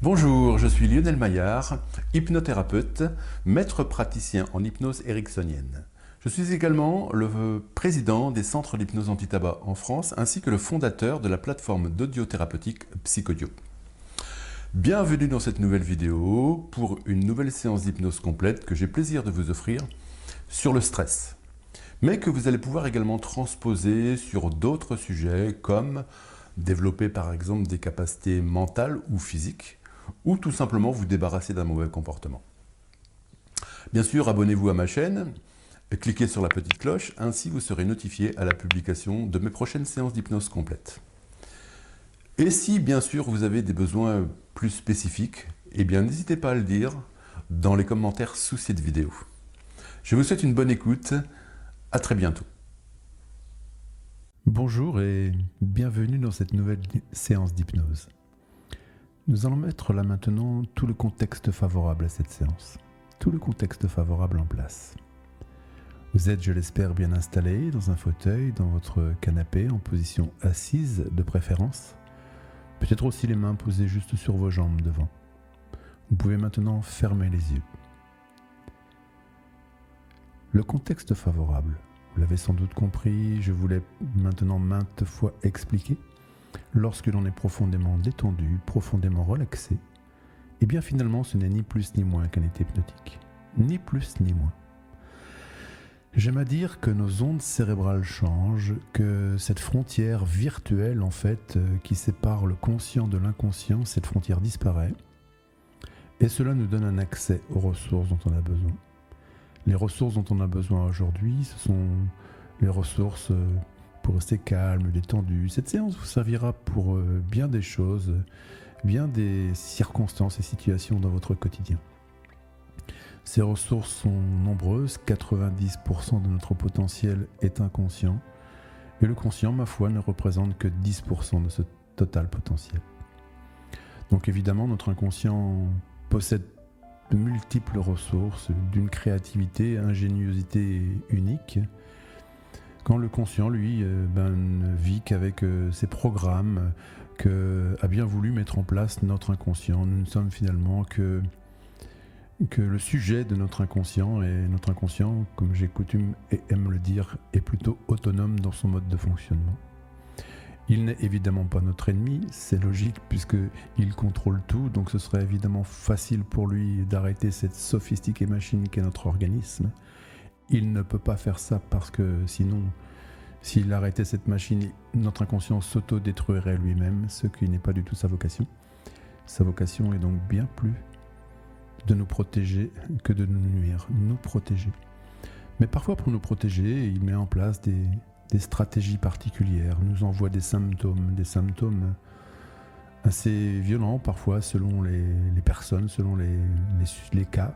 Bonjour, je suis Lionel Maillard, hypnothérapeute, maître praticien en hypnose ericksonienne. Je suis également le président des centres d'hypnose anti-tabac en France ainsi que le fondateur de la plateforme d'audiothérapeutique Psychodio. Bienvenue dans cette nouvelle vidéo pour une nouvelle séance d'hypnose complète que j'ai plaisir de vous offrir sur le stress, mais que vous allez pouvoir également transposer sur d'autres sujets comme développer par exemple des capacités mentales ou physiques, ou tout simplement vous débarrasser d'un mauvais comportement. Bien sûr, abonnez-vous à ma chaîne, cliquez sur la petite cloche, ainsi vous serez notifié à la publication de mes prochaines séances d'hypnose complète. Et si bien sûr vous avez des besoins plus spécifiques, eh bien n'hésitez pas à le dire dans les commentaires sous cette vidéo. Je vous souhaite une bonne écoute, à très bientôt. Bonjour et bienvenue dans cette nouvelle séance d'hypnose. Nous allons mettre là maintenant tout le contexte favorable à cette séance, tout le contexte favorable en place. Vous êtes, je l'espère, bien installé dans un fauteuil, dans votre canapé, en position assise de préférence. Peut-être aussi les mains posées juste sur vos jambes devant. Vous pouvez maintenant fermer les yeux. Le contexte favorable, vous l'avez sans doute compris, je vous l'ai maintenant maintes fois expliqué. Lorsque l'on est profondément détendu, profondément relaxé, eh bien finalement ce n'est ni plus ni moins qu'un état hypnotique. Ni plus ni moins. J'aime à dire que nos ondes cérébrales changent, que cette frontière virtuelle en fait qui sépare le conscient de l'inconscient, cette frontière disparaît. Et cela nous donne un accès aux ressources dont on a besoin. Les ressources dont on a besoin aujourd'hui, ce sont les ressources pour rester calme, détendu. Cette séance vous servira pour bien des choses, bien des circonstances et situations dans votre quotidien. Ces ressources sont nombreuses, 90% de notre potentiel est inconscient, et le conscient, ma foi, ne représente que 10% de ce total potentiel. Donc évidemment, notre inconscient possède de multiples ressources, d'une créativité, ingéniosité unique, quand le conscient, lui, ne vit qu'avec ses programmes qu'a bien voulu mettre en place notre inconscient. Nous ne sommes finalement que le sujet de notre inconscient, et notre inconscient, comme j'ai coutume et aime le dire, est plutôt autonome dans son mode de fonctionnement. Il n'est évidemment pas notre ennemi, c'est logique puisqu'il contrôle tout, donc ce serait évidemment facile pour lui d'arrêter cette sophistiquée machine qu'est notre organisme. Il ne peut pas faire ça parce que sinon, s'il arrêtait cette machine, notre inconscient s'auto-détruirait lui-même, ce qui n'est pas du tout sa vocation. Sa vocation est donc bien plus de nous protéger que de nous nuire, nous protéger. Mais parfois pour nous protéger, il met en place des stratégies particulières, nous envoie des symptômes assez violents parfois selon les personnes, selon les cas.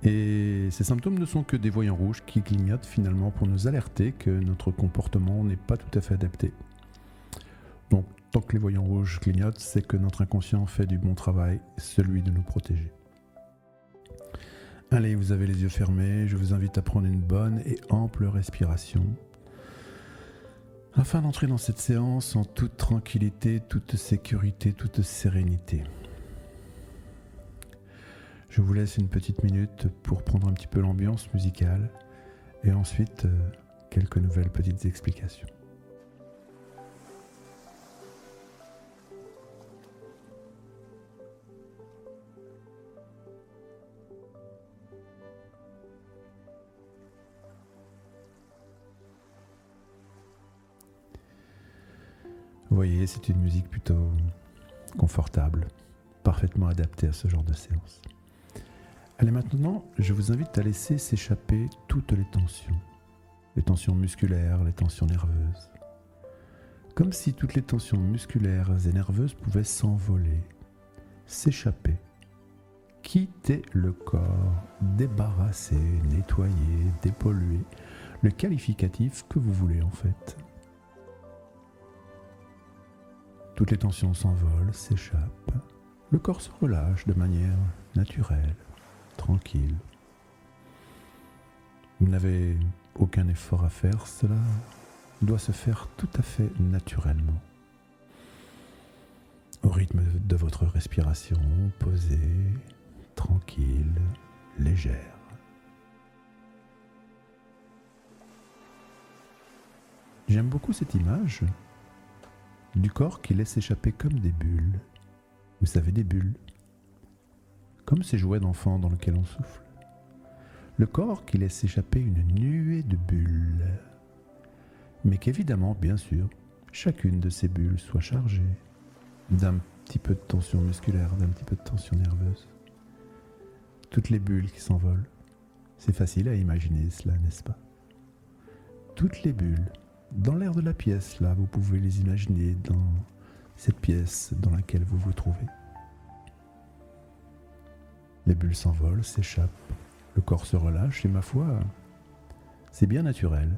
Et ces symptômes ne sont que des voyants rouges qui clignotent finalement pour nous alerter que notre comportement n'est pas tout à fait adapté. Donc tant que les voyants rouges clignotent, c'est que notre inconscient fait du bon travail, celui de nous protéger. Allez, vous avez les yeux fermés, je vous invite à prendre une bonne et ample respiration afin d'entrer dans cette séance en toute tranquillité, toute sécurité, toute sérénité. Je vous laisse une petite minute pour prendre un petit peu l'ambiance musicale et ensuite quelques nouvelles petites explications. Vous voyez, c'est une musique plutôt confortable, parfaitement adaptée à ce genre de séance. Allez, maintenant, je vous invite à laisser s'échapper toutes les tensions musculaires, les tensions nerveuses. Comme si toutes les tensions musculaires et nerveuses pouvaient s'envoler, s'échapper, quitter le corps, débarrasser, nettoyer, dépolluer, le qualificatif que vous voulez en fait. Toutes les tensions s'envolent, s'échappent. Le corps se relâche de manière naturelle, tranquille. Vous n'avez aucun effort à faire, cela doit se faire tout à fait naturellement. au rythme de votre respiration, posée, tranquille, légère. J'aime beaucoup cette image du corps qui laisse échapper comme des bulles. Vous savez, des bulles. Comme ces jouets d'enfants dans lesquels on souffle. Le corps qui laisse échapper une nuée de bulles. Mais qu'évidemment, bien sûr, chacune de ces bulles soit chargée d'un petit peu de tension musculaire, d'un petit peu de tension nerveuse. Toutes les bulles qui s'envolent. C'est facile à imaginer cela, n'est-ce pas? Toutes les bulles. Dans l'air de la pièce, là, vous pouvez les imaginer dans cette pièce dans laquelle vous vous trouvez. Les bulles s'envolent, s'échappent, le corps se relâche et ma foi, c'est bien naturel.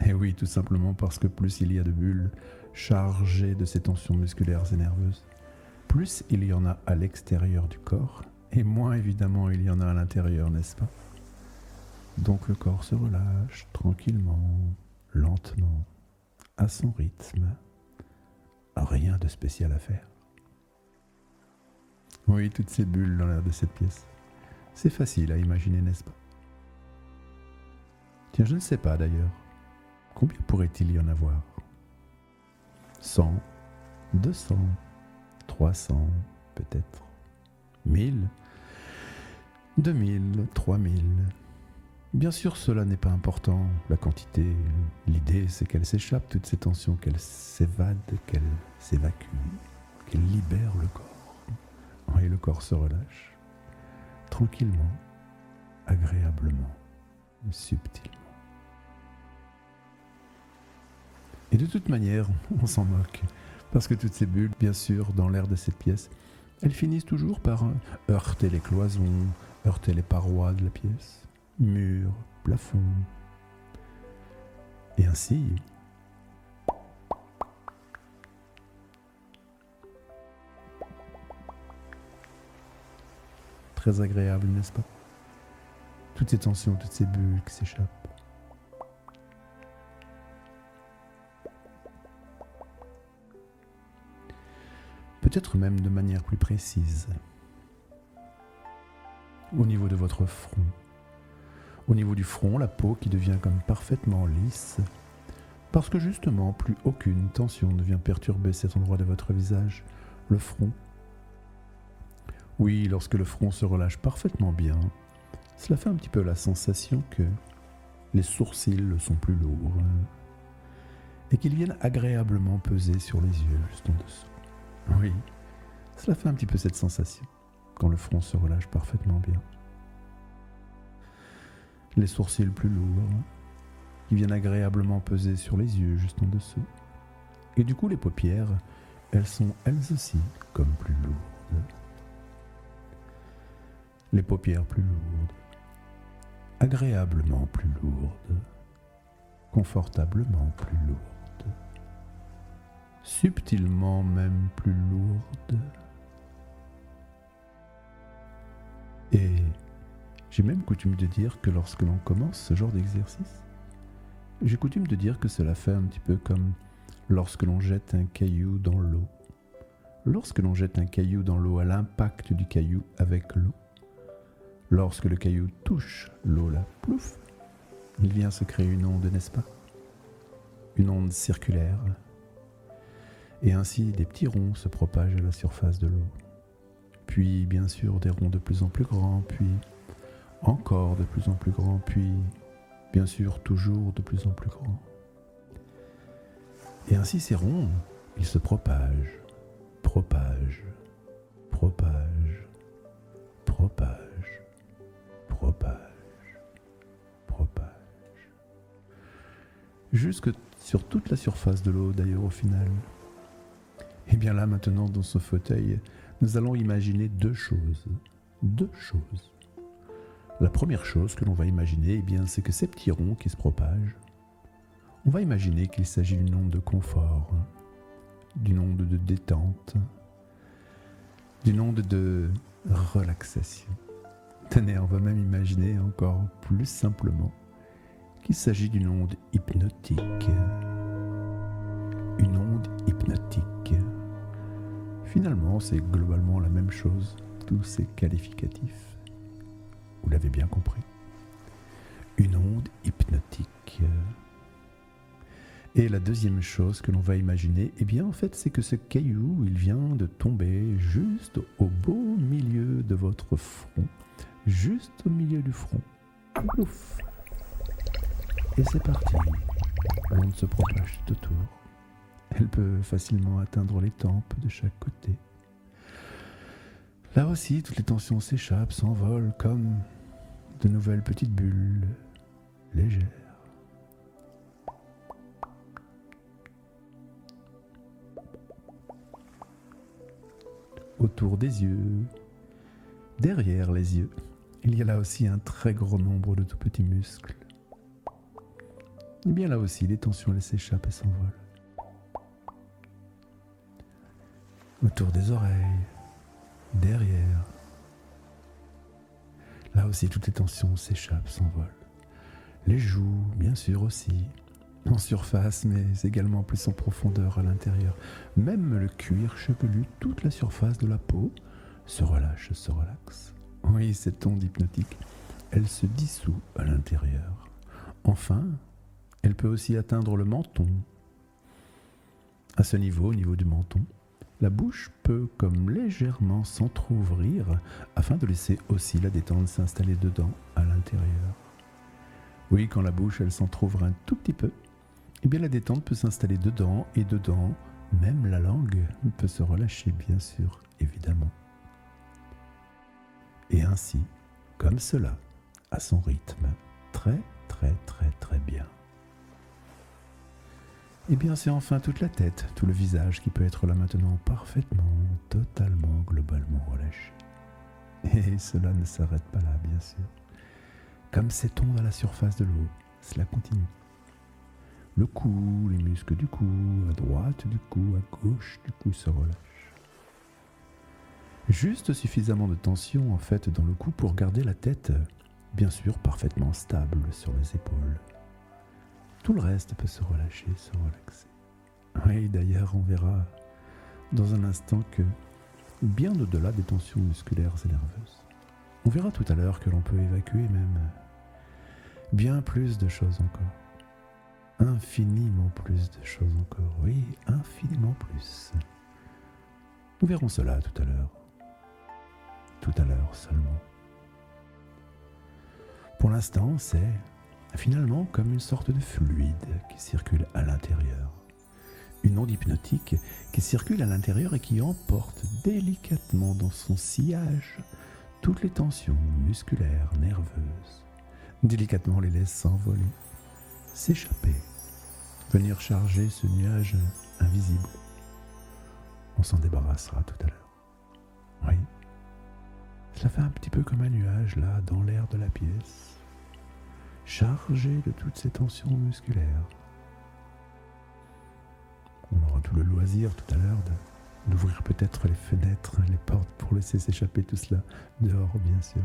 Et oui, tout simplement parce que plus il y a de bulles chargées de ces tensions musculaires et nerveuses, plus il y en a à l'extérieur du corps et moins évidemment il y en a à l'intérieur, n'est-ce pas? Donc le corps se relâche tranquillement, lentement, à son rythme. Rien de spécial à faire. Oui, toutes ces bulles dans l'air de cette pièce. C'est facile à imaginer, n'est-ce pas? Tiens, je ne sais pas d'ailleurs. Combien pourrait-il y en avoir? 100, 200, 300, peut-être. 1000, 2000, 3000. Bien sûr, cela n'est pas important, la quantité. L'idée, c'est qu'elle s'échappe, toutes ces tensions, qu'elle s'évade, qu'elle s'évacue, qu'elle libère le corps. Et le corps se relâche, tranquillement, agréablement, subtilement. Et de toute manière, on s'en moque, parce que toutes ces bulles, bien sûr, dans l'air de cette pièce, elles finissent toujours par heurter les cloisons, heurter les parois de la pièce. Murs, plafond. Et ainsi, très agréable, n'est-ce pas? Toutes ces tensions, toutes ces bulles qui s'échappent. Peut-être même de manière plus précise. Au niveau de votre front. Au niveau du front, la peau qui devient comme parfaitement lisse, parce que justement, plus aucune tension ne vient perturber cet endroit de votre visage, le front. Oui, lorsque le front se relâche parfaitement bien, cela fait un petit peu la sensation que les sourcils sont plus lourds et qu'ils viennent agréablement peser sur les yeux juste en dessous. Oui, cela fait un petit peu cette sensation quand le front se relâche parfaitement bien. Les sourcils plus lourds, qui viennent agréablement peser sur les yeux juste en dessous. Et du coup, les paupières, elles sont elles aussi comme plus lourdes. Les paupières plus lourdes, agréablement plus lourdes, confortablement plus lourdes, subtilement même plus lourdes. Et j'ai même coutume de dire que lorsque l'on commence ce genre d'exercice, j'ai coutume de dire que cela fait un petit peu comme lorsque l'on jette un caillou dans l'eau. Lorsque l'on jette un caillou dans l'eau, à l'impact du caillou avec l'eau, lorsque le caillou touche l'eau là, plouf, il vient se créer une onde, n'est-ce pas? Une onde circulaire. Et ainsi, des petits ronds se propagent à la surface de l'eau. Puis, bien sûr, des ronds de plus en plus grands, puis encore de plus en plus grands, puis, bien sûr, toujours de plus en plus grands. Et ainsi, ces ronds, ils se propagent, propagent, propagent, propagent, propagent, propagent. Jusque sur toute la surface de l'eau, d'ailleurs, au final. Et bien là, maintenant, dans ce fauteuil, nous allons imaginer deux choses. Deux choses. La première chose que l'on va imaginer, eh bien, c'est que ces petits ronds qui se propagent, on va imaginer qu'il s'agit d'une onde de confort, d'une onde de détente, d'une onde de relaxation. Tenez, on va même imaginer encore plus simplement qu'il s'agit d'une onde hypnotique. Une onde hypnotique. Finalement, c'est globalement la même chose, tous ces qualificatifs. Vous l'avez bien compris. Une onde hypnotique. Et la deuxième chose que l'on va imaginer, eh bien en fait, c'est que ce caillou, il vient de tomber juste au beau milieu de votre front, juste au milieu du front. Ouf. Et c'est parti. L'onde se propage tout autour. Elle peut facilement atteindre les tempes de chaque côté. Là aussi, toutes les tensions s'échappent, s'envolent comme de nouvelles petites bulles légères. Autour des yeux, derrière les yeux, il y a là aussi un très grand nombre de tout petits muscles. Et bien là aussi, les tensions elles s'échappent et s'envolent. Autour des oreilles, derrière. Là aussi, toutes les tensions s'échappent, s'envolent. Les joues, bien sûr aussi, en surface, mais également plus en profondeur à l'intérieur. Même le cuir chevelu, toute la surface de la peau, se relâche, se relaxe. Oui, cette onde hypnotique, elle se dissout à l'intérieur. Enfin, elle peut aussi atteindre le menton. À ce niveau, au niveau du menton, la bouche peut comme légèrement s'entrouvrir afin de laisser aussi la détente s'installer dedans, à l'intérieur. Oui, quand la bouche elle s'entrouvre un tout petit peu, eh bien la détente peut s'installer dedans et dedans, même la langue peut se relâcher bien sûr, évidemment. Et ainsi, comme cela, à son rythme, très très très très bien. Et bien c'est enfin toute la tête, tout le visage qui peut être là maintenant parfaitement, totalement, globalement relâché. Et cela ne s'arrête pas là, bien sûr. Comme cette onde à la surface de l'eau, cela continue. Le cou, les muscles du cou, à droite du cou, à gauche du cou se relâchent. Juste suffisamment de tension en fait dans le cou pour garder la tête, bien sûr, parfaitement stable sur les épaules. Tout le reste peut se relâcher, se relaxer. Oui, d'ailleurs, on verra dans un instant que, bien au-delà des tensions musculaires et nerveuses, on verra tout à l'heure que l'on peut évacuer même bien plus de choses encore. Infiniment plus de choses encore. Oui, infiniment plus. Nous verrons cela tout à l'heure. Tout à l'heure seulement. Pour l'instant, c'est finalement comme une sorte de fluide qui circule à l'intérieur. Une onde hypnotique qui circule à l'intérieur et qui emporte délicatement dans son sillage toutes les tensions musculaires, nerveuses. Délicatement les laisse s'envoler, s'échapper, venir charger ce nuage invisible. On s'en débarrassera tout à l'heure. Oui. Cela fait un petit peu comme un nuage là, dans l'air de la pièce, chargé de toutes ces tensions musculaires. On aura tout le loisir tout à l'heure d'ouvrir peut-être les fenêtres, les portes pour laisser s'échapper tout cela dehors, bien sûr.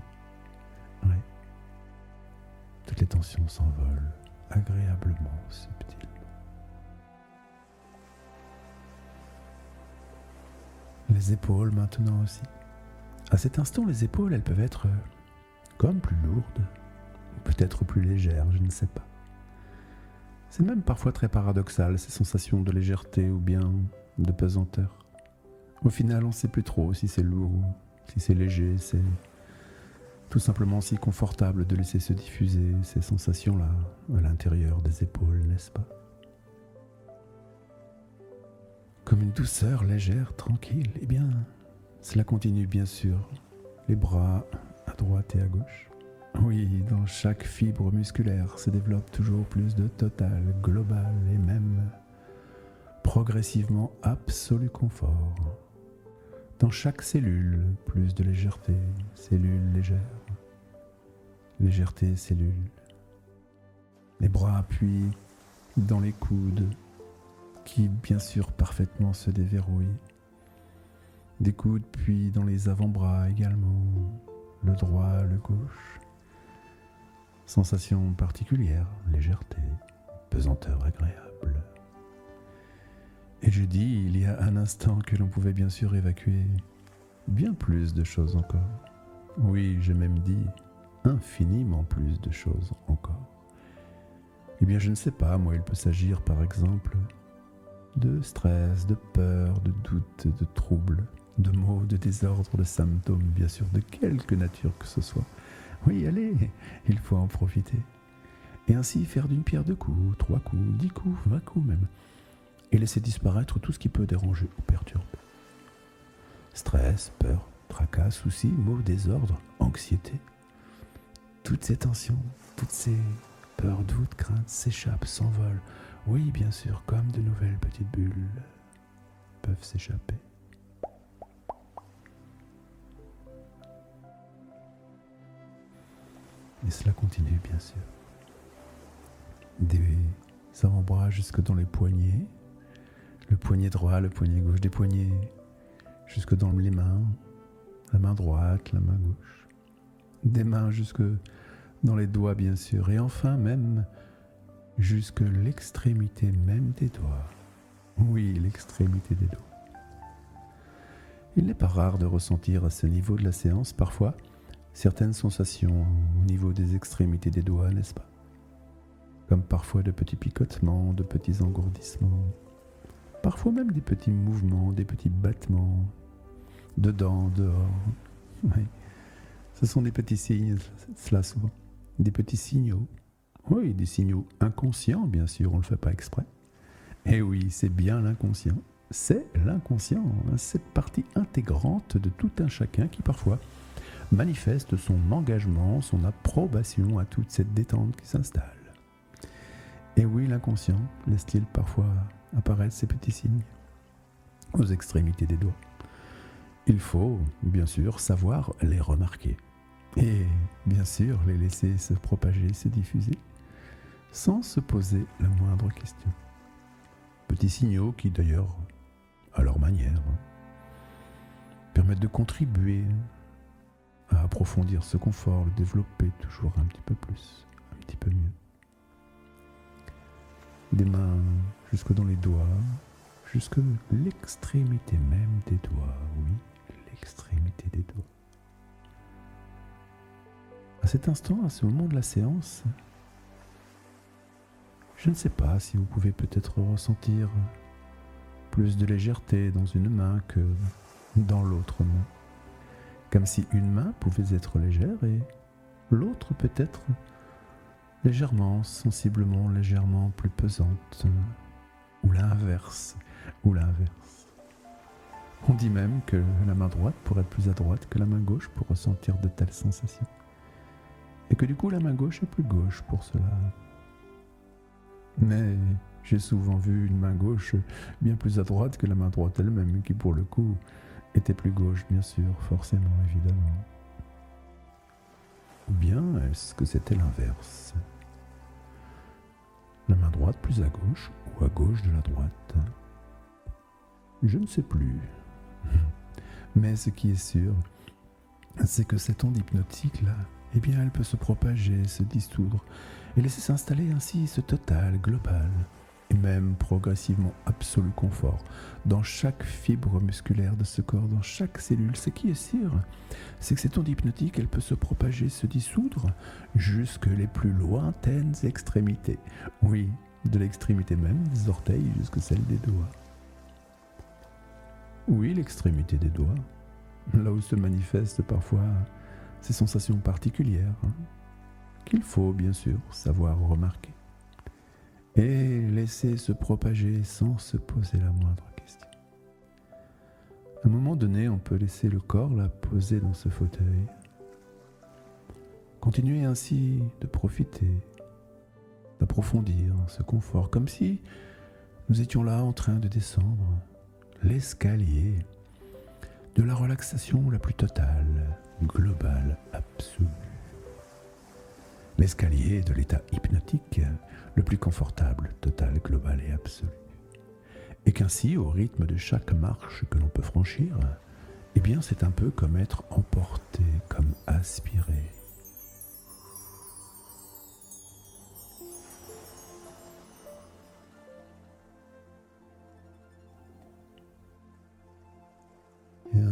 Oui. Toutes les tensions s'envolent agréablement, subtilement. Les épaules maintenant aussi. À cet instant, les épaules, elles peuvent être comme plus lourdes, peut-être plus légères, je ne sais pas. C'est même parfois très paradoxal, ces sensations de légèreté ou bien de pesanteur. Au final, on ne sait plus trop si c'est lourd ou si c'est léger, c'est tout simplement si confortable de laisser se diffuser ces sensations-là à l'intérieur des épaules, n'est-ce pas? Comme une douceur légère, tranquille, eh bien, cela continue bien sûr. Les bras à droite et à gauche. Oui, dans chaque fibre musculaire se développe toujours plus de total, global et même progressivement absolu confort. Dans chaque cellule, plus de légèreté, cellule légère. Légèreté, cellule. Les bras appuient dans les coudes, qui bien sûr parfaitement se déverrouillent. Des coudes puis dans les avant-bras également, le droit, le gauche. Sensation particulière, légèreté, pesanteur agréable. Et je dis il y a un instant que l'on pouvait bien sûr évacuer bien plus de choses encore. Oui, j'ai même dit infiniment plus de choses encore. Eh bien, je ne sais pas, moi, il peut s'agir par exemple de stress, de peur, de doute, de troubles, de maux, de désordre, de symptômes, bien sûr, de quelque nature que ce soit. Oui, allez, il faut en profiter. Et ainsi faire d'une pierre 2 coups, 3 coups, 10 coups, 20 coups même. Et laisser disparaître tout ce qui peut déranger ou perturber. Stress, peur, tracas, soucis, maux, désordre, anxiété. Toutes ces tensions, toutes ces peurs, doutes, craintes s'échappent, s'envolent. Oui, bien sûr, comme de nouvelles petites bulles peuvent s'échapper. Et cela continue, bien sûr. Des avant-bras jusque dans les poignets, le poignet droit, le poignet gauche, des poignets jusque dans les mains, la main droite, la main gauche, des mains jusque dans les doigts, bien sûr, et enfin même jusque l'extrémité même des doigts. Oui, l'extrémité des doigts. Il n'est pas rare de ressentir à ce niveau de la séance parfois certaines sensations au niveau des extrémités des doigts, n'est-ce pas? Comme parfois de petits picotements, de petits engourdissements, parfois même des petits mouvements, des petits battements, dedans, dehors. Oui. Ce sont des petits signes, cela souvent, des petits signaux. Oui, des signaux inconscients, bien sûr, on ne le fait pas exprès. Et oui, c'est bien l'inconscient. C'est l'inconscient, cette partie intégrante de tout un chacun qui parfois manifeste son engagement, son approbation à toute cette détente qui s'installe. Et oui, l'inconscient laisse-t-il parfois apparaître ces petits signes aux extrémités des doigts. Il faut, bien sûr, savoir les remarquer. Et, bien sûr, les laisser se propager, se diffuser, sans se poser la moindre question. Petits signaux qui, d'ailleurs, à leur manière, permettent de contribuer à approfondir ce confort, le développer toujours un petit peu plus, un petit peu mieux. Des mains jusque dans les doigts, jusque l'extrémité même des doigts, oui, l'extrémité des doigts. À cet instant, à ce moment de la séance, je ne sais pas si vous pouvez peut-être ressentir plus de légèreté dans une main que dans l'autre main. Comme si une main pouvait être légère et l'autre peut-être légèrement, sensiblement, légèrement plus pesante. Ou l'inverse, ou l'inverse. On dit même que la main droite pourrait être plus à droite que la main gauche pour ressentir de telles sensations. Et que du coup la main gauche est plus gauche pour cela. Mais j'ai souvent vu une main gauche bien plus à droite que la main droite elle-même, qui pour le coup était plus gauche, bien sûr, forcément, évidemment. Ou bien est-ce que c'était l'inverse? La main droite plus à gauche ou à gauche de la droite? Je ne sais plus. Mais ce qui est sûr, c'est que cette onde hypnotique-là, eh bien, elle peut se propager, se dissoudre, et laisser s'installer ainsi ce total, global, et même progressivement absolu confort dans chaque fibre musculaire de ce corps, dans chaque cellule. Ce qui est sûr, c'est que cette onde hypnotique, elle peut se propager, se dissoudre jusque les plus lointaines extrémités. Oui, de l'extrémité même des orteils jusque celle des doigts. Oui, l'extrémité des doigts, là où se manifestent parfois ces sensations particulières, qu'il faut bien sûr savoir remarquer et laisser se propager sans se poser la moindre question. À un moment donné, on peut laisser le corps là poser dans ce fauteuil, continuer ainsi de profiter, d'approfondir ce confort, comme si nous étions là en train de descendre l'escalier de la relaxation la plus totale, globale, absolue. L'escalier de l'état hypnotique le plus confortable, total, global et absolu. Et qu'ainsi, au rythme de chaque marche que l'on peut franchir, eh bien c'est un peu comme être emporté, comme aspiré.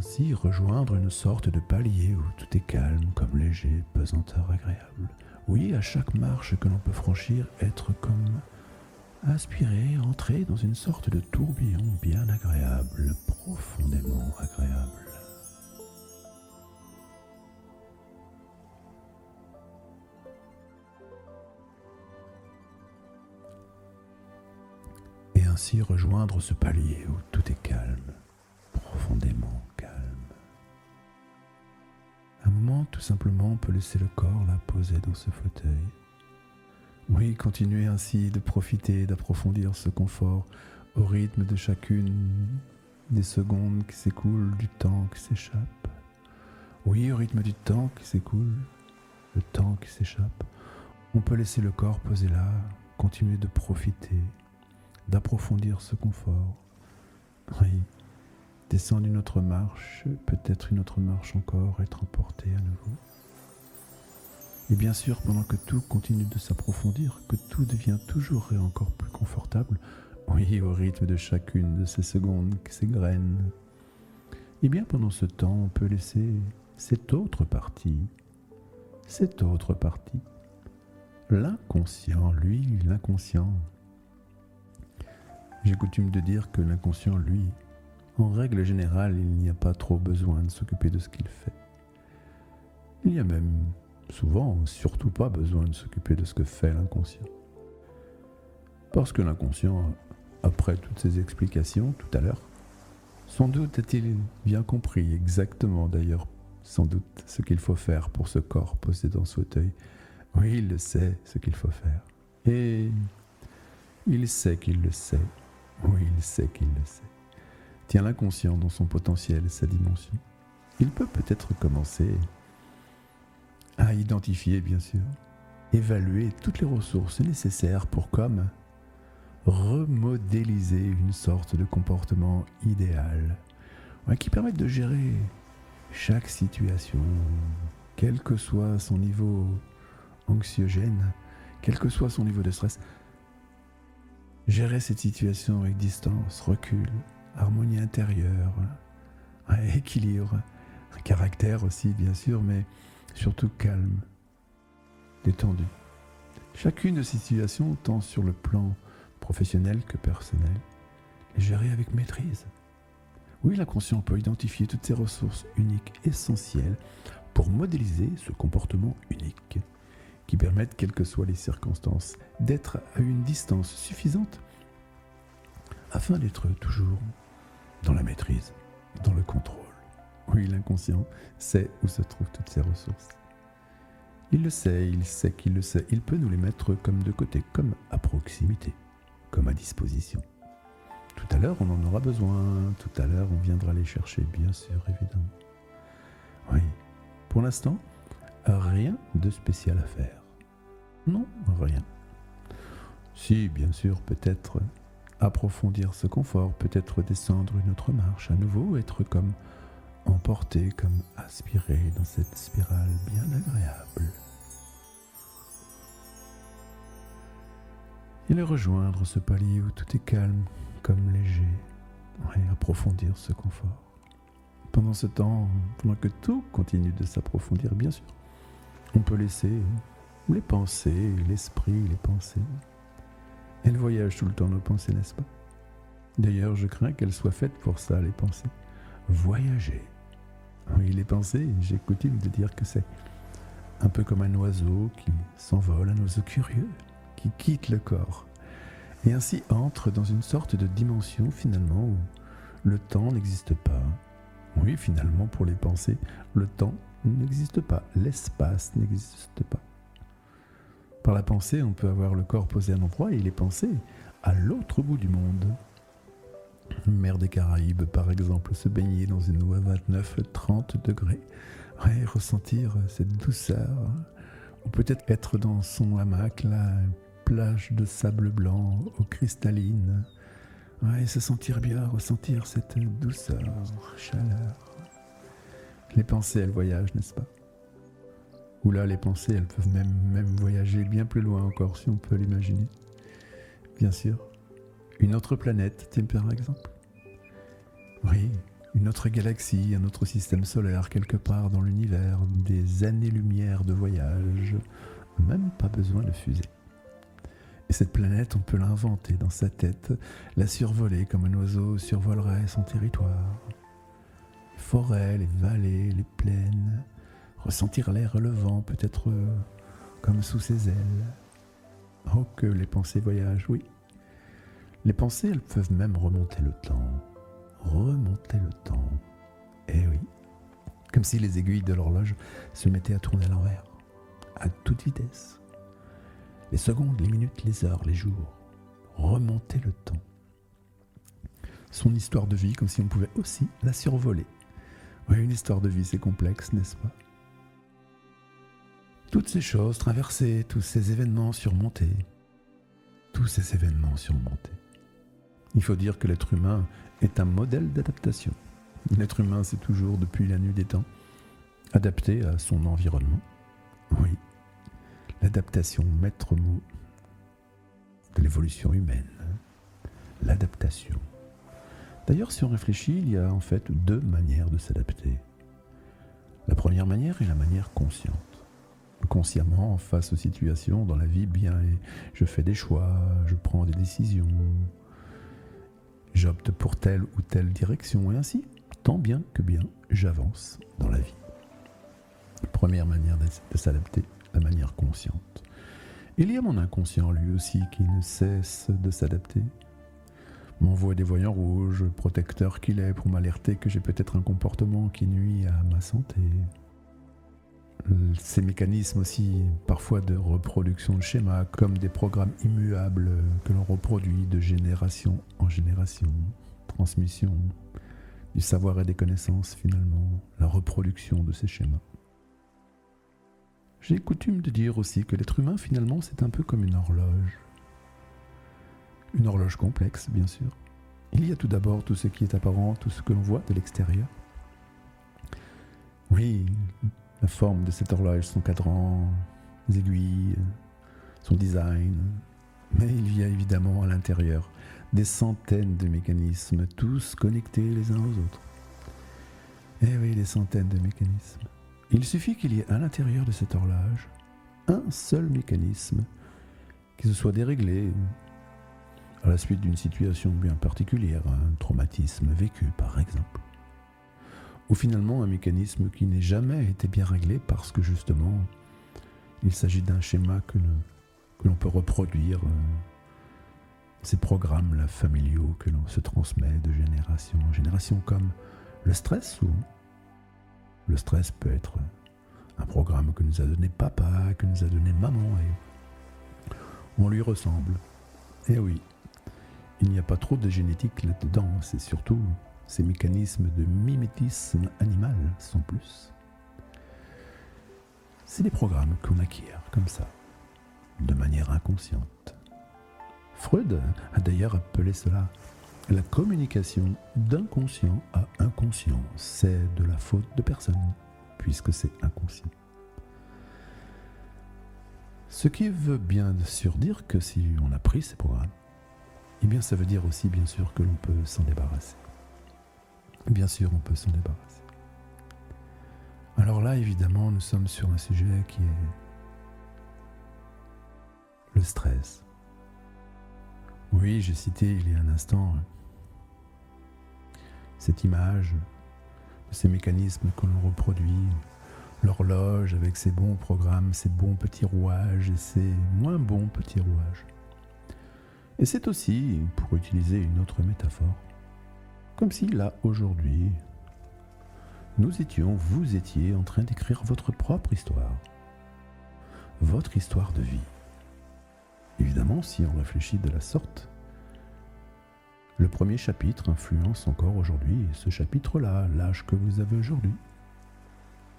ainsi rejoindre une sorte de palier où tout est calme, comme léger, pesanteur agréable. Oui, à chaque marche que l'on peut franchir, être comme aspirer, entrer dans une sorte de tourbillon bien agréable, profondément agréable. Et ainsi rejoindre ce palier où tout est calme, profondément calme. Un moment, tout simplement, on peut laisser le corps là posé dans ce fauteuil. Oui, continuer ainsi de profiter, d'approfondir ce confort au rythme de chacune des secondes qui s'écoulent, du temps qui s'échappe. Oui, au rythme du temps qui s'écoule, le temps qui s'échappe. On peut laisser le corps posé là, continuer de profiter, d'approfondir ce confort. Oui, descendre une autre marche, peut-être une autre marche encore, être emporté à nouveau. Et bien sûr, pendant que tout continue de s'approfondir, que tout devient toujours et encore plus confortable, oui, au rythme de chacune de ces secondes qui s'égrènent, et bien pendant ce temps, on peut laisser cette autre partie, l'inconscient, lui, l'inconscient. J'ai coutume de dire que l'inconscient, lui, en règle générale, il n'y a pas trop besoin de s'occuper de ce qu'il fait. Il y a même souvent, surtout pas besoin de s'occuper de ce que fait l'inconscient. Parce que l'inconscient, après toutes ces explications tout à l'heure, sans doute a-t-il bien compris exactement d'ailleurs, sans doute, ce qu'il faut faire pour ce corps posé dans ce fauteuil. Oui, il le sait, ce qu'il faut faire. Et il sait qu'il le sait. Oui, il sait qu'il le sait. Tient l'inconscient dans son potentiel et sa dimension. Il peut peut-être commencer à identifier, bien sûr, évaluer toutes les ressources nécessaires pour comme remodéliser une sorte de comportement idéal, qui permette de gérer chaque situation, quel que soit son niveau anxiogène, quel que soit son niveau de stress. Gérer cette situation avec distance, recul, harmonie intérieure, équilibre, caractère aussi, bien sûr, mais surtout calme, détendu. Chacune de ces situations, tant sur le plan professionnel que personnel, est gérée avec maîtrise. Oui, l'inconscient peut identifier toutes ces ressources uniques, essentielles, pour modéliser ce comportement unique, qui permettent, quelles que soient les circonstances, d'être à une distance suffisante afin d'être toujours dans la maîtrise, dans le contrôle. Oui, l'inconscient sait où se trouvent toutes ces ressources. Il sait qu'il le sait. Il peut nous les mettre comme de côté, comme à proximité, comme à disposition. Tout à l'heure, on en aura besoin. Tout à l'heure, on viendra les chercher, bien sûr, évidemment. Oui, pour l'instant, rien de spécial à faire. Non, rien. Si, bien sûr, peut-être approfondir ce confort, peut-être descendre une autre marche, à nouveau être comme emporté, comme aspiré dans cette spirale bien agréable. Et rejoindre ce palier où tout est calme, comme léger, et approfondir ce confort. Pendant ce temps, pendant que tout continue de s'approfondir, bien sûr, on peut laisser les pensées, l'esprit, les pensées. Elles voyagent tout le temps, nos pensées, n'est-ce pas? D'ailleurs, je crains qu'elles soient faites pour ça, les pensées. Voyager. Oui, les pensées, j'ai coutume de dire que c'est un peu comme un oiseau qui s'envole, un oiseau curieux, qui quitte le corps, et ainsi entre dans une sorte de dimension, finalement, où le temps n'existe pas. Oui, finalement, pour les pensées, le temps n'existe pas, l'espace n'existe pas. Par la pensée, on peut avoir le corps posé à un endroit et les pensées à l'autre bout du monde. Mer des Caraïbes, par exemple, se baigner dans une eau à 29-30 degrés, ressentir cette douceur, ou peut-être être dans son hamac, la plage de sable blanc, eau cristalline, se sentir bien, ressentir cette douceur, chaleur. Les pensées, elles voyagent, n'est-ce pas? Ou là, les pensées, elles peuvent même voyager bien plus loin encore, si on peut l'imaginer. Bien sûr. Une autre planète, par exemple. Oui, une autre galaxie, un autre système solaire quelque part dans l'univers, des années-lumière de voyage, même pas besoin de fusée. Et cette planète, on peut l'inventer dans sa tête, la survoler comme un oiseau survolerait son territoire. Les forêts, les vallées, les plaines, ressentir l'air et le vent peut-être comme sous ses ailes. Oh, que les pensées voyagent, oui. Les pensées, elles peuvent même remonter le temps. Remonter le temps. Eh oui. Comme si les aiguilles de l'horloge se mettaient à tourner à l'envers, à toute vitesse. Les secondes, les minutes, les heures, les jours. Remonter le temps. Son histoire de vie, comme si on pouvait aussi la survoler. Oui, une histoire de vie, c'est complexe, n'est-ce pas? Toutes ces choses traversées, tous ces événements surmontés. Tous ces événements surmontés. Il faut dire que l'être humain est un modèle d'adaptation. L'être humain s'est toujours, depuis la nuit des temps, adapté à son environnement. Oui, l'adaptation, maître mot de l'évolution humaine. L'adaptation. D'ailleurs, si on réfléchit, il y a en fait deux manières de s'adapter. La première manière est la manière consciente. Consciemment, face aux situations dans la vie, bien, je fais des choix, je prends des décisions, j'opte pour telle ou telle direction, et ainsi, tant bien que bien, j'avance dans la vie. Première manière de s'adapter, la manière consciente. Il y a mon inconscient, lui aussi, qui ne cesse de s'adapter. M'envoie des voyants rouges, protecteur qu'il est, pour m'alerter que j'ai peut-être un comportement qui nuit à ma santé. Ces mécanismes aussi, parfois de reproduction de schémas, comme des programmes immuables que l'on reproduit de génération en génération, transmission du savoir et des connaissances finalement, la reproduction de ces schémas. J'ai coutume de dire aussi que l'être humain finalement c'est un peu comme une horloge. Une horloge complexe bien sûr. Il y a tout d'abord tout ce qui est apparent, tout ce que l'on voit de l'extérieur. Oui, la forme de cette horloge, son cadran, les aiguilles, son design. Mais il y a évidemment à l'intérieur des centaines de mécanismes, tous connectés les uns aux autres. Eh oui, des centaines de mécanismes. Il suffit qu'il y ait à l'intérieur de cette horloge un seul mécanisme qui se soit déréglé à la suite d'une situation bien particulière, un traumatisme vécu par exemple. Ou finalement un mécanisme qui n'ait jamais été bien réglé parce que justement il s'agit d'un schéma que l'on peut reproduire, ces programmes là, familiaux que l'on se transmet de génération en génération, comme le stress souvent. Le stress peut être un programme que nous a donné papa, que nous a donné maman, et on lui ressemble. Et oui, il n'y a pas trop de génétique là-dedans, c'est surtout ces mécanismes de mimétisme animal, sans plus. C'est des programmes qu'on acquiert comme ça, de manière inconsciente. Freud a d'ailleurs appelé cela la communication d'inconscient à inconscient. C'est de la faute de personne, puisque c'est inconscient. Ce qui veut bien sûr dire que si on a pris ces programmes, eh bien ça veut dire aussi bien sûr que l'on peut s'en débarrasser. Bien sûr, on peut s'en débarrasser. Alors là, évidemment, nous sommes sur un sujet qui est le stress. Oui, j'ai cité il y a un instant cette image de ces mécanismes que l'on reproduit, l'horloge avec ses bons programmes, ses bons petits rouages et ses moins bons petits rouages. Et c'est aussi, pour utiliser une autre métaphore, comme si là, aujourd'hui, vous étiez en train d'écrire votre propre histoire. Votre histoire de vie. Évidemment, si on réfléchit de la sorte, le premier chapitre influence encore aujourd'hui ce chapitre-là, l'âge que vous avez aujourd'hui.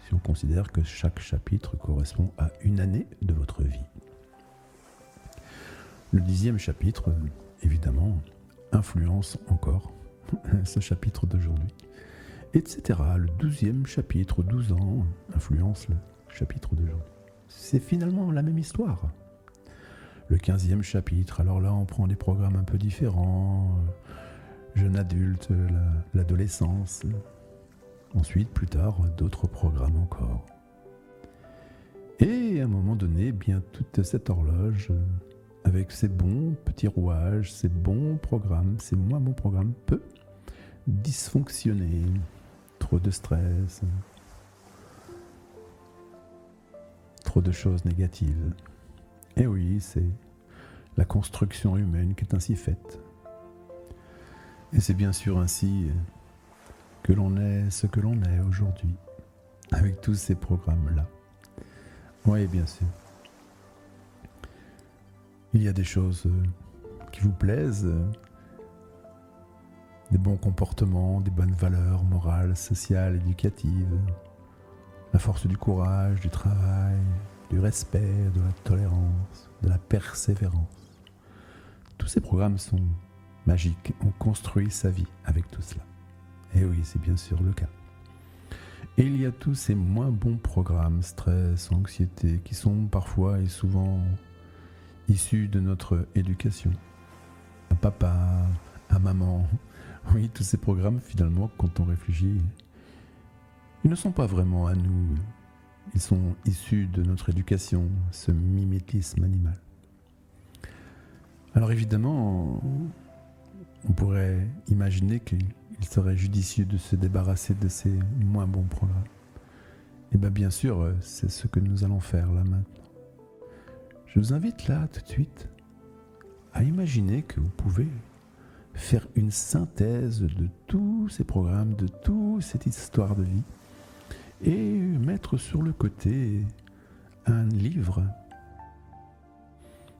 Si on considère que chaque chapitre correspond à une année de votre vie. Le 10e chapitre, évidemment, influence encore ce chapitre d'aujourd'hui, etc. Le 12e chapitre, 12 ans, influence le chapitre d'aujourd'hui. C'est finalement la même histoire. Le 15e chapitre, alors là on prend des programmes un peu différents, jeune adulte, l'adolescence. Ensuite, plus tard, d'autres programmes encore. Et à un moment donné, bien toute cette horloge, avec ses bons petits rouages, ses bons programmes, ses moins bons programmes, peut dysfonctionner. Trop de stress, trop de choses négatives. Et oui, c'est la construction humaine qui est ainsi faite. Et c'est bien sûr ainsi que l'on est ce que l'on est aujourd'hui, avec tous ces programmes-là. Oui, bien sûr. Il y a des choses qui vous plaisent, des bons comportements, des bonnes valeurs morales, sociales, éducatives, la force du courage, du travail, du respect, de la tolérance, de la persévérance. Tous ces programmes sont magiques. On construit sa vie avec tout cela. Et oui, c'est bien sûr le cas. Et il y a tous ces moins bons programmes, stress, anxiété, qui sont parfois et souvent issus de notre éducation. À papa, à maman. Oui, tous ces programmes, finalement, quand on réfléchit, ils ne sont pas vraiment à nous. Ils sont issus de notre éducation, ce mimétisme animal. Alors évidemment, on pourrait imaginer qu'il serait judicieux de se débarrasser de ces moins bons programmes. Et bien sûr, c'est ce que nous allons faire là maintenant. Je vous invite là tout de suite à imaginer que vous pouvez faire une synthèse de tous ces programmes, de toute cette histoire de vie et mettre sur le côté un livre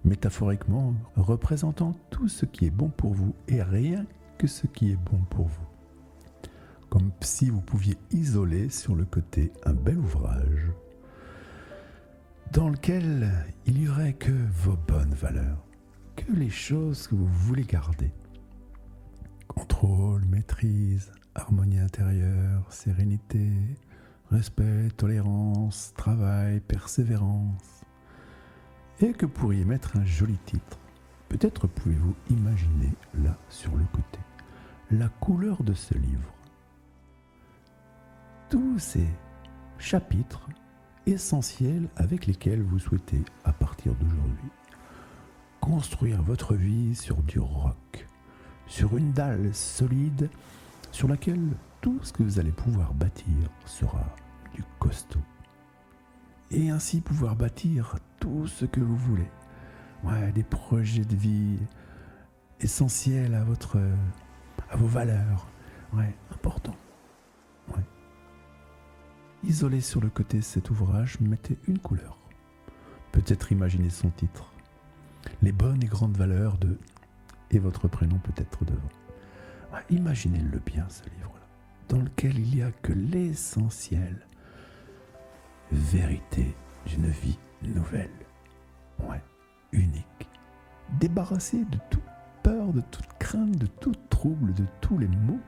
métaphoriquement représentant tout ce qui est bon pour vous et rien que ce qui est bon pour vous. Comme si vous pouviez isoler sur le côté un bel ouvrage dans lequel il n'y aurait que vos bonnes valeurs, que les choses que vous voulez garder. Contrôle, maîtrise, harmonie intérieure, sérénité, respect, tolérance, travail, persévérance. Et que pourriez mettre un joli titre. Peut-être pouvez-vous imaginer là sur le côté la couleur de ce livre. Tous ces chapitres essentiels avec lesquels vous souhaitez, à partir d'aujourd'hui, construire votre vie sur du roc, sur une dalle solide sur laquelle tout ce que vous allez pouvoir bâtir sera du costaud. Et ainsi pouvoir bâtir tout ce que vous voulez. Ouais, des projets de vie essentiels à vos valeurs. Ouais, important. Ouais. Isolez sur le côté cet ouvrage, mettez une couleur. Peut-être imaginez son titre. Les bonnes et grandes valeurs de... Et votre prénom peut-être devant. Ouais, imaginez-le bien, ce livre-là, dans lequel il n'y a que l'essentiel. Vérité d'une vie nouvelle. Ouais, unique. Débarrassé de toute peur, de toute crainte, de tout trouble, de tous les maux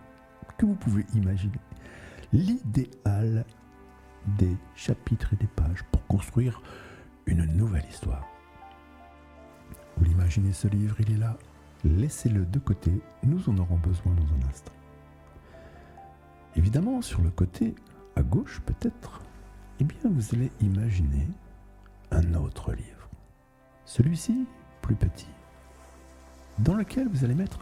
que vous pouvez imaginer. L'idéal des chapitres et des pages pour construire une nouvelle histoire. Vous l'imaginez, ce livre, il est là. Laissez-le de côté, nous en aurons besoin dans un instant. Évidemment, sur le côté, à gauche peut-être, eh bien vous allez imaginer un autre livre. Celui-ci, plus petit, dans lequel vous allez mettre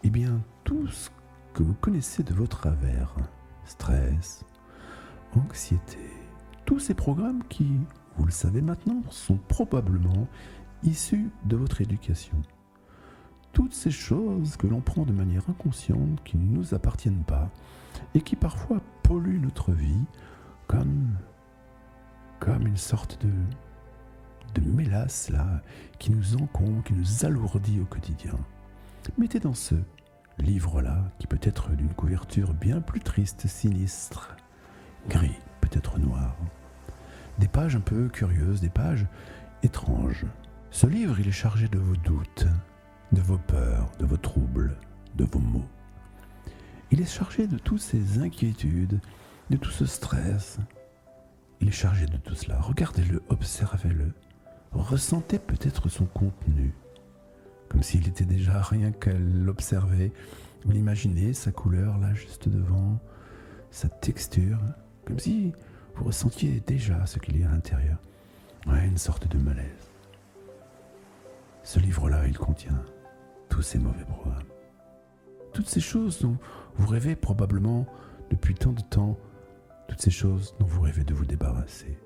eh bien, tout ce que vous connaissez de vos travers, stress, anxiété, tous ces programmes qui, vous le savez maintenant, sont probablement issus de votre éducation. Toutes ces choses que l'on prend de manière inconsciente, qui ne nous appartiennent pas, et qui parfois polluent notre vie comme une sorte de mélasse là, qui nous encombre, qui nous alourdit au quotidien. Mettez dans ce livre-là, qui peut être d'une couverture bien plus triste, sinistre, gris, peut-être noir, des pages un peu curieuses, des pages étranges. Ce livre, il est chargé de vos doutes, de vos peurs, de vos troubles, de vos maux. Il est chargé de toutes ces inquiétudes, de tout ce stress. Il est chargé de tout cela. Regardez-le, observez-le. Ressentez peut-être son contenu, comme s'il était déjà rien qu'à l'observer, Vous l'imaginez, sa couleur là juste devant, sa texture, comme si vous ressentiez déjà ce qu'il y a à l'intérieur. Ouais, une sorte de malaise. Ce livre-là, il contient tous ces mauvais programmes. Toutes ces choses dont vous rêvez probablement depuis tant de temps, toutes ces choses dont vous rêvez de vous débarrasser.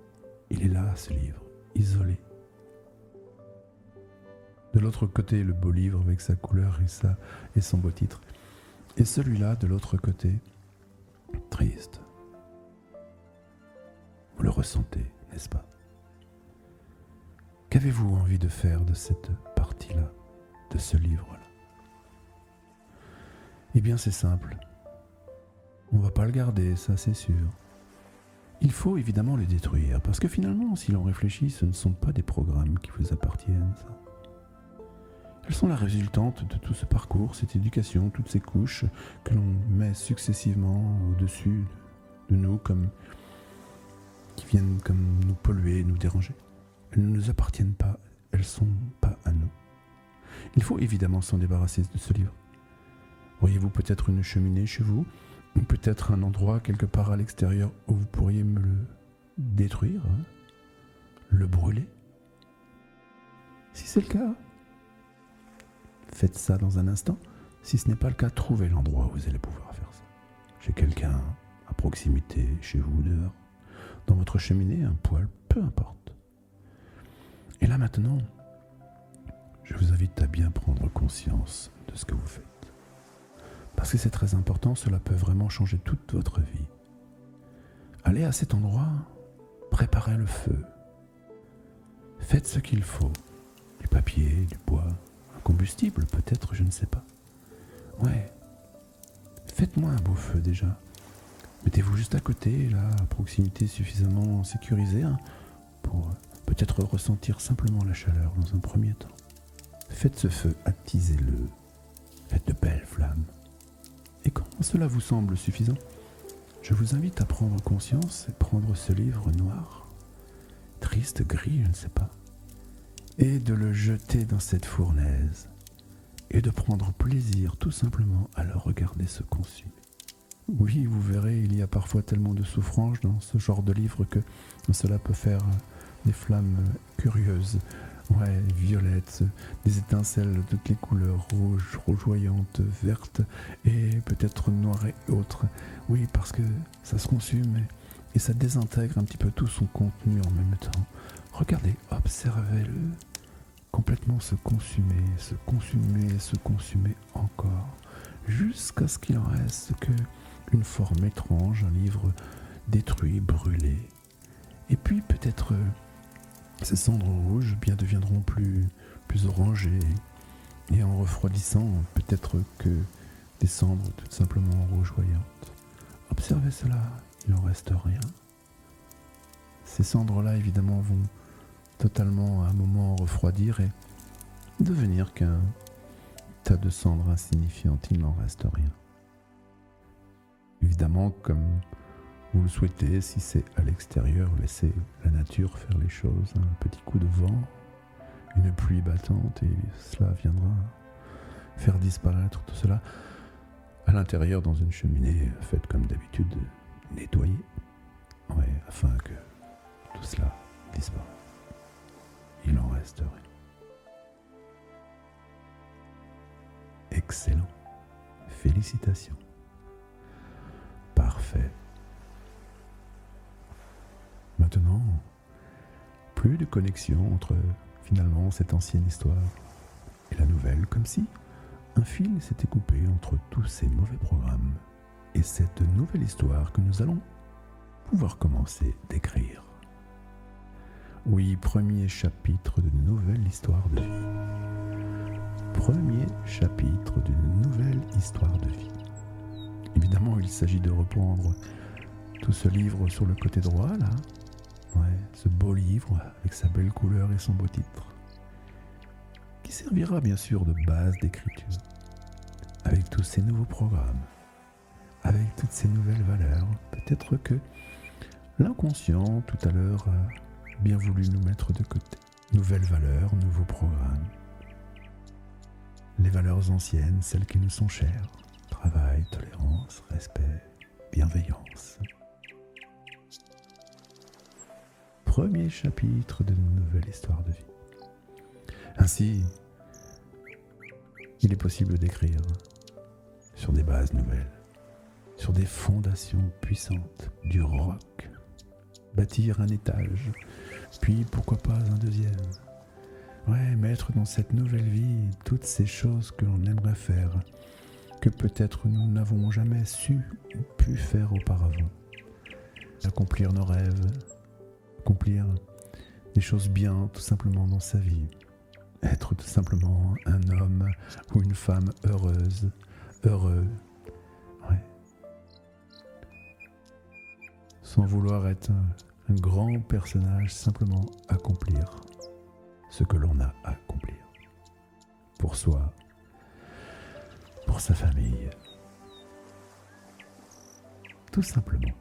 Il est là, ce livre, isolé. De l'autre côté, le beau livre avec sa couleur et son beau titre. Et celui-là, de l'autre côté, triste. Vous le ressentez, n'est-ce pas? Qu'avez-vous envie de faire de cette partie-là, de ce livre-là? Eh bien, c'est simple. On ne va pas le garder, ça c'est sûr. Il faut évidemment le détruire, parce que finalement, si l'on réfléchit, ce ne sont pas des programmes qui vous appartiennent, ça. Elles sont la résultante de tout ce parcours, cette éducation, toutes ces couches que l'on met successivement au-dessus de nous, qui viennent comme nous polluer, nous déranger. Elles ne nous appartiennent pas, elles ne sont pas à nous. Il faut évidemment s'en débarrasser de ce livre. Voyez-vous peut-être une cheminée chez vous, ou peut-être un endroit quelque part à l'extérieur où vous pourriez me le détruire, le brûler? Si c'est le cas, faites ça dans un instant. Si ce n'est pas le cas, trouvez l'endroit où vous allez pouvoir faire ça. Chez quelqu'un, à proximité, chez vous, dehors, dans votre cheminée, un poêle, peu importe. Et là maintenant, je vous invite à bien prendre conscience de ce que vous faites. Parce que c'est très important, cela peut vraiment changer toute votre vie. Allez à cet endroit, préparez le feu. Faites ce qu'il faut. Du papier, du bois, un combustible peut-être, je ne sais pas. Ouais. Faites-moi un beau feu déjà. Mettez-vous juste à côté, là, à proximité suffisamment sécurisée, pour peut-être ressentir simplement la chaleur dans un premier temps. Faites ce feu, attisez-le. Faites de belles flammes. Et quand cela vous semble suffisant, je vous invite à prendre conscience et prendre ce livre noir, triste, gris, je ne sais pas, et de le jeter dans cette fournaise, et de prendre plaisir tout simplement à le regarder se consumer. Oui, vous verrez, il y a parfois tellement de souffrance dans ce genre de livre que cela peut faire des flammes curieuses, ouais, violettes, des étincelles de toutes les couleurs, rouges, rougeoyantes, vertes et peut-être noires et autres. Oui, parce que ça se consume et ça désintègre un petit peu tout son contenu en même temps. Regardez, observez-le complètement se consumer, se consumer, se consumer encore, jusqu'à ce qu'il en reste qu'une forme étrange, un livre détruit, brûlé. Et puis peut-être ces cendres rouges deviendront plus orangées, et en refroidissant, peut-être que des cendres tout simplement rougeoyantes. Observez cela, il n'en reste rien. Ces cendres-là, évidemment, vont totalement à un moment refroidir et devenir qu'un tas de cendres insignifiantes, il n'en reste rien. Évidemment, comme vous le souhaitez, si c'est à l'extérieur, laissez la nature faire les choses. Un petit coup de vent, une pluie battante, et cela viendra faire disparaître tout cela. À l'intérieur, dans une cheminée, faites comme d'habitude, nettoyer, afin que tout cela disparaisse. Il n'en reste rien. Excellent. Félicitations. Parfait. Maintenant, plus de connexion entre finalement cette ancienne histoire et la nouvelle, comme si un fil s'était coupé entre tous ces mauvais programmes et cette nouvelle histoire que nous allons pouvoir commencer d'écrire. Oui, premier chapitre d'une nouvelle histoire de vie. Premier chapitre d'une nouvelle histoire de vie. Évidemment, il s'agit de reprendre tout ce livre sur le côté droit, là. Ce beau livre avec sa belle couleur et son beau titre, qui servira bien sûr de base d'écriture, avec tous ces nouveaux programmes, avec toutes ces nouvelles valeurs. Peut-être que l'inconscient, tout à l'heure, a bien voulu nous mettre de côté. Nouvelles valeurs, nouveaux programmes. Les valeurs anciennes, celles qui nous sont chères, travail, tolérance, respect, bienveillance. Premier chapitre d'une nouvelle histoire de vie. Ainsi, il est possible d'écrire sur des bases nouvelles, sur des fondations puissantes, du roc, bâtir un étage, puis pourquoi pas un deuxième. Ouais, mettre dans cette nouvelle vie toutes ces choses que l'on aimerait faire, que peut-être nous n'avons jamais su ou pu faire auparavant. Accomplir nos rêves, accomplir des choses bien tout simplement dans sa vie. Être tout simplement un homme ou une femme heureuse, heureux. Ouais. Sans vouloir être un grand personnage, simplement accomplir ce que l'on a à accomplir. Pour soi, pour sa famille. Tout simplement.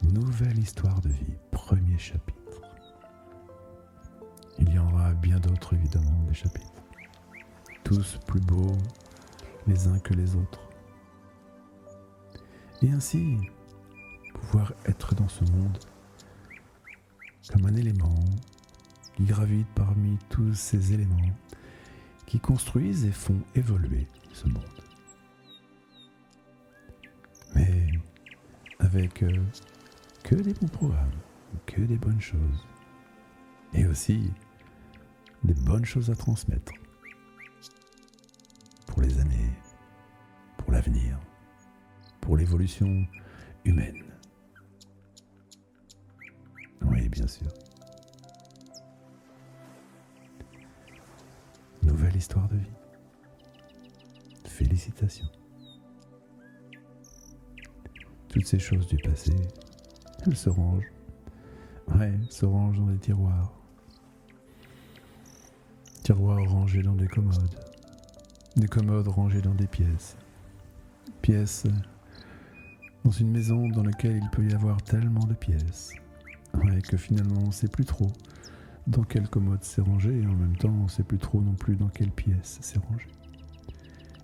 Nouvelle histoire de vie, premier chapitre. Il y en aura bien d'autres évidemment des chapitres. Tous plus beaux les uns que les autres. Et ainsi, pouvoir être dans ce monde comme un élément qui gravite parmi tous ces éléments qui construisent et font évoluer ce monde. Mais avec que des bons programmes, que des bonnes choses. Et aussi des bonnes choses à transmettre pour les années, pour l'avenir, pour l'évolution humaine. Oui, bien sûr. Nouvelle histoire de vie. Félicitations. Toutes ces choses du passé, elles se rangent. Ouais, elles se rangent dans des tiroirs. Tiroirs rangés dans des commodes. Des commodes rangées dans des pièces. Pièces dans une maison dans laquelle il peut y avoir tellement de pièces. Ouais, que finalement on ne sait plus trop dans quelle commode c'est rangé et en même temps on ne sait plus trop non plus dans quelle pièce c'est rangé.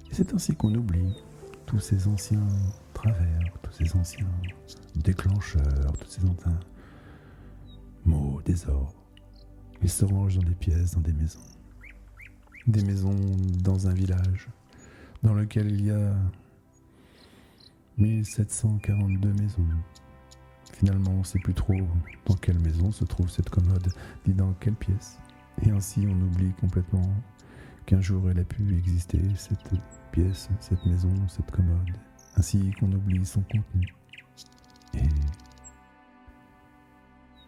Et c'est ainsi qu'on oublie tous ces anciens travers, tous ces anciens déclencheurs, tous ces anciens mots, désordres. Ils se rangent dans des pièces, dans des maisons. Des maisons dans un village dans lequel il y a 1742 maisons. Finalement, on ne sait plus trop dans quelle maison se trouve cette commode, ni dans quelle pièce. Et ainsi, on oublie complètement qu'un jour elle a pu exister, cette pièce, cette maison, cette commode. Ainsi qu'on oublie son contenu. Et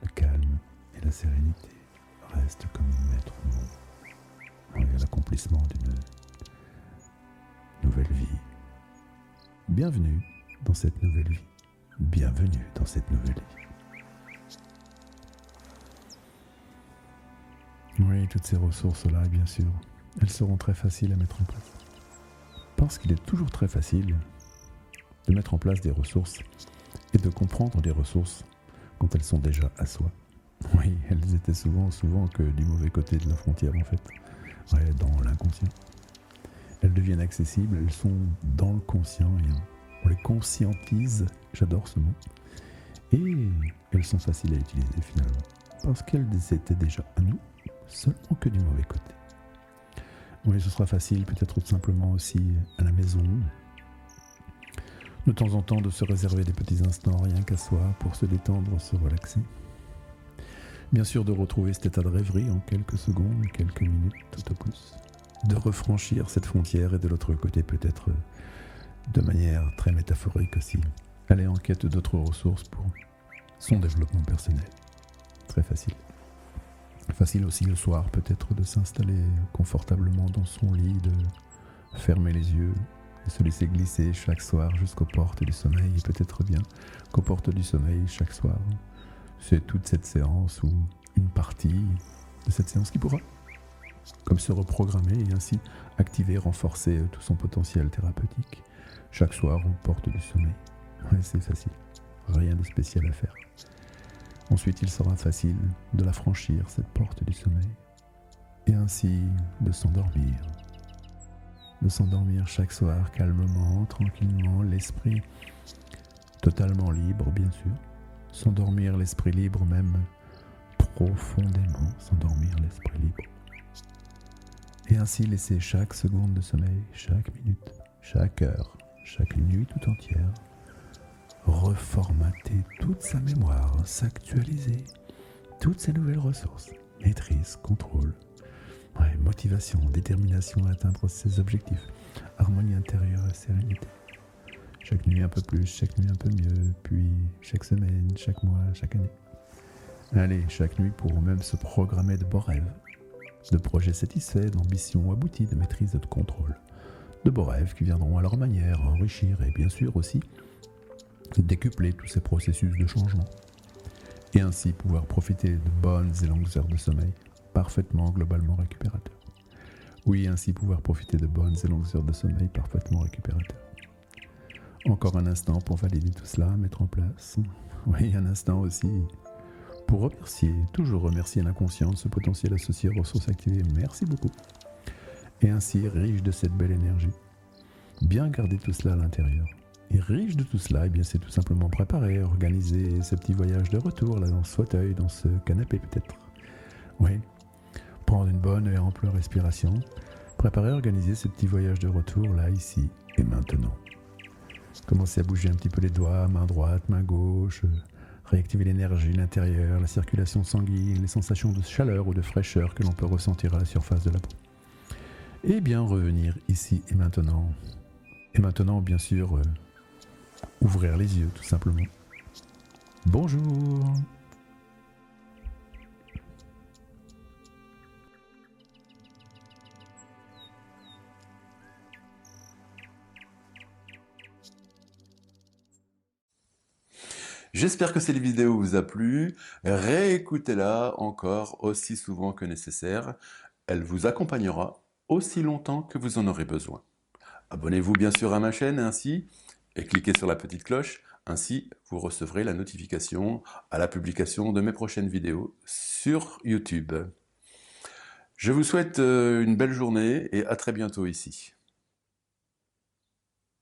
le calme et la sérénité restent comme maître mot. À l'accomplissement d'une nouvelle vie. Bienvenue dans cette nouvelle vie. Bienvenue dans cette nouvelle vie. Oui, toutes ces ressources-là, bien sûr, elles seront très faciles à mettre en place. Parce qu'il est toujours très facile de mettre en place des ressources et de comprendre des ressources quand elles sont déjà à soi. Oui, elles étaient souvent que du mauvais côté de la frontière en fait. Ouais, dans l'inconscient. Elles deviennent accessibles, elles sont dans le conscient et on les conscientise, j'adore ce mot, et elles sont faciles à utiliser finalement, parce qu'elles étaient déjà à nous, seulement que du mauvais côté. Oui, ce sera facile peut-être tout simplement aussi à la maison, de temps en temps de se réserver des petits instants rien qu'à soi pour se détendre, se relaxer. Bien sûr, de retrouver cet état de rêverie en quelques secondes, quelques minutes tout au plus. De refranchir cette frontière et de l'autre côté peut-être de manière très métaphorique aussi. Aller en quête d'autres ressources pour son développement personnel. Très facile. Facile aussi le soir peut-être de s'installer confortablement dans son lit, de fermer les yeux et se laisser glisser chaque soir jusqu'aux portes du sommeil. Et peut-être bien qu'aux portes du sommeil chaque soir, c'est toute cette séance ou une partie de cette séance qui pourra comme se reprogrammer et ainsi activer, renforcer tout son potentiel thérapeutique chaque soir aux portes du sommeil. Ouais, c'est facile, rien de spécial à faire. Ensuite, il sera facile de la franchir, cette porte du sommeil, et ainsi de s'endormir de s'endormir chaque soir calmement, tranquillement, l'esprit totalement libre, bien sûr. S'endormir l'esprit libre, même profondément, s'endormir l'esprit libre. Et ainsi laisser chaque seconde de sommeil, chaque minute, chaque heure, chaque nuit tout entière, reformater toute sa mémoire, s'actualiser, toutes ses nouvelles ressources, maîtrise, contrôle, motivation, détermination à atteindre ses objectifs, harmonie intérieure et sérénité. Chaque nuit un peu plus, chaque nuit un peu mieux, puis chaque semaine, chaque mois, chaque année. Allez, chaque nuit pour même se programmer de beaux rêves, de projets satisfaits, d'ambitions abouties, de maîtrise et de contrôle. De beaux rêves qui viendront à leur manière enrichir et bien sûr aussi décupler tous ces processus de changement. Et ainsi pouvoir profiter de bonnes et longues heures de sommeil, parfaitement globalement récupérateurs. Oui, ainsi pouvoir profiter de bonnes et longues heures de sommeil parfaitement récupérateurs. Encore un instant pour valider tout cela, mettre en place. Oui, un instant aussi pour remercier, toujours remercier l'inconscient de ce potentiel associé aux ressources activées. Merci beaucoup. Et ainsi, riche de cette belle énergie, bien garder tout cela à l'intérieur. Et riche de tout cela, eh bien, c'est tout simplement préparer, organiser ce petit voyage de retour, là, dans ce fauteuil, dans ce canapé peut-être. Oui, prendre une bonne et ample respiration, préparer, organiser ce petit voyage de retour, là, ici et maintenant. Commencer à bouger un petit peu les doigts, main droite, main gauche, réactiver l'énergie, l'intérieur, la circulation sanguine, les sensations de chaleur ou de fraîcheur que l'on peut ressentir à la surface de la peau. Et bien revenir ici et maintenant. Et maintenant, bien sûr, ouvrir les yeux, tout simplement. Bonjour! J'espère que cette vidéo vous a plu. Réécoutez-la encore aussi souvent que nécessaire. Elle vous accompagnera aussi longtemps que vous en aurez besoin. Abonnez-vous bien sûr à ma chaîne ainsi et cliquez sur la petite cloche. Ainsi, vous recevrez la notification à la publication de mes prochaines vidéos sur YouTube. Je vous souhaite une belle journée et à très bientôt ici.